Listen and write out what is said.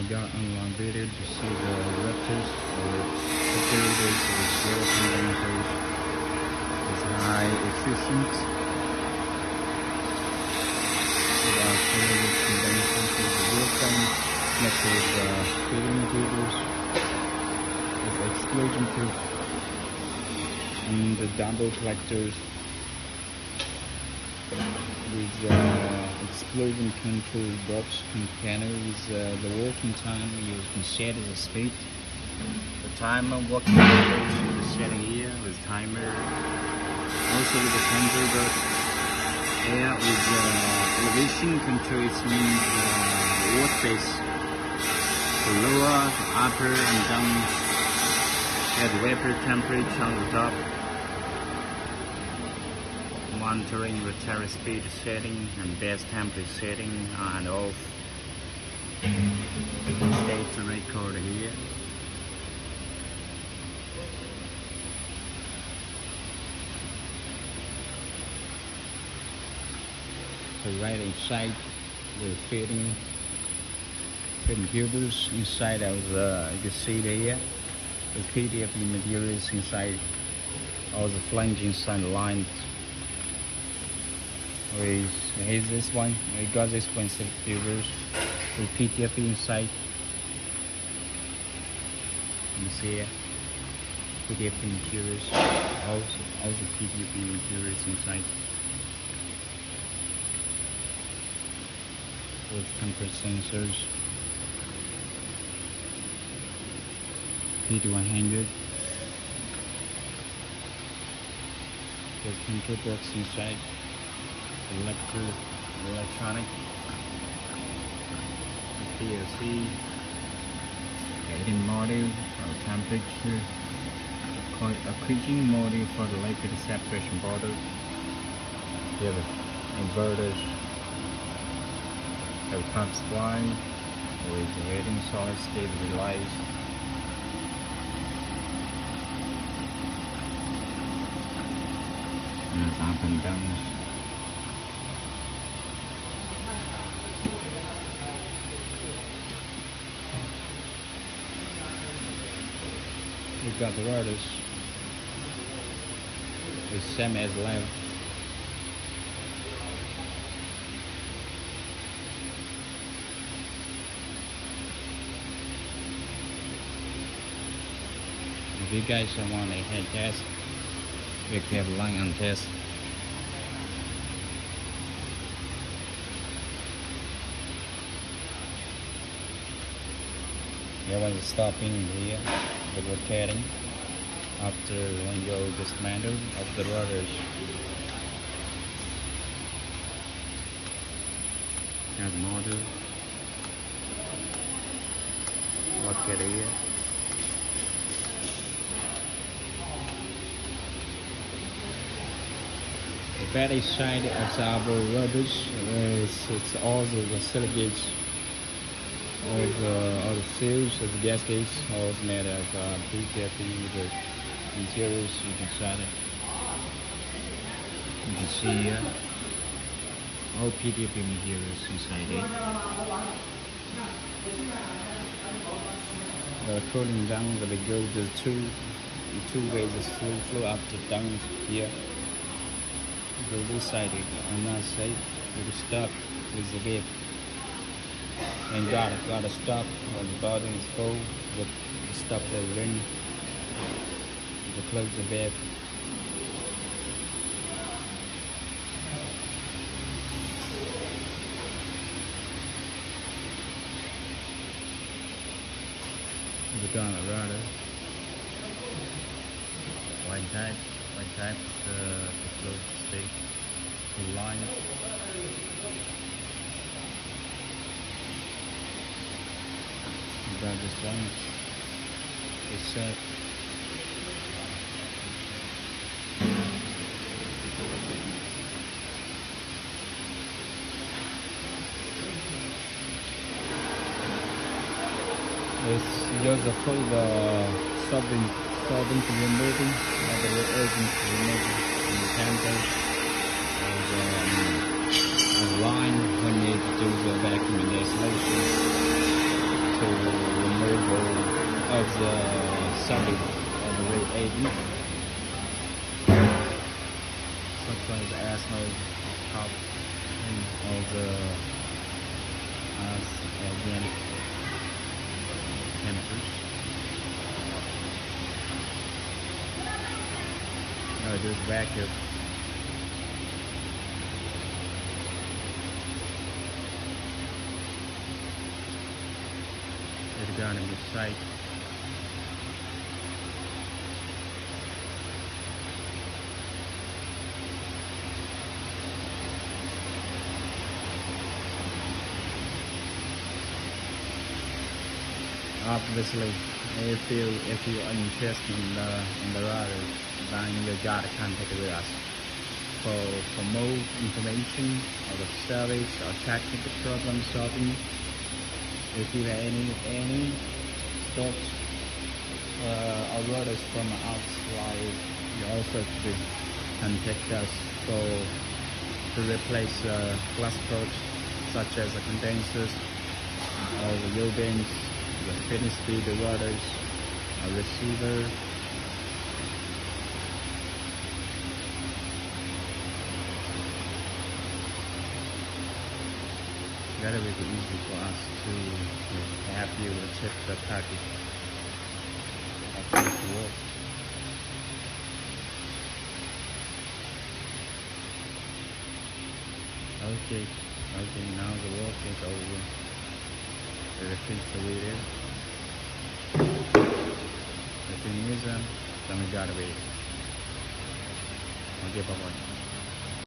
I got online video to see the evaporators or evaporators with zero condensers. It's high efficient. Without zero condensers with the real thing. Next is feeding tubes. It's explosion proof. And the double collectors with explosion control box container with the working time. You can set the speed, the timer, working operation is set here with timer. Also with the control box here with elevation control. It means workspace, the lower, the upper and down. At vapor temperature on the top. Monitoring rotary speed setting and base temperature setting on and off. Data record here. So right inside the feeding tubes inside of you can see here the PDF materials inside all the flange inside the lines. Here's this one. We got this one tubers with PTFE inside. You see it. PTFE materials. Also PTFE materials inside. With temperature sensors. P100. The control box inside. Electronic, PLC, heating module for temperature, a cooling module for the liquid separation bottle. Here the inverters, have pump supply with the heating solid state relays. And it's up and down. We've got the rotors. It's same as left. If you guys want a head test, we can have a line on test. You want to stop in here. The rotating after when you dismantle of the rotors. Have model. Look at here. The battery side of our rotors it's all the silicates. All the seals of the gaskets, all made of PTFE, the materials you can set it. You can see here all PTFE materials inside it. The cooling down, but it goes the two ways the flow up to down here. Go this side on that side, with the stop with the wave. And gotta stop when the bottom is full, but stop the ring to close the valve. The gun rudder, white type to close the state, the line. Got this one is set. It's just the full solvent removing, the urgent removing in the tankers, and the line when you do the vacuum and isolation. So one is arsenal top and all the organic chemicals. Now do the vacuum. It's gonna be site. Obviously, if you are interested in the rotary, then you gotta contact with us for more information or the service or technical problem solving. If you have any thoughts or rotters from outside, you also could contact us to replace glass products such as the condensers or the U-beams, the fitness speed, the rotors, a receiver. That will be easy for us to have you check the package after it works. Okay, now the work is over. Everything's the way it is. The thing is, then we gotta wait. Okay, bye-bye.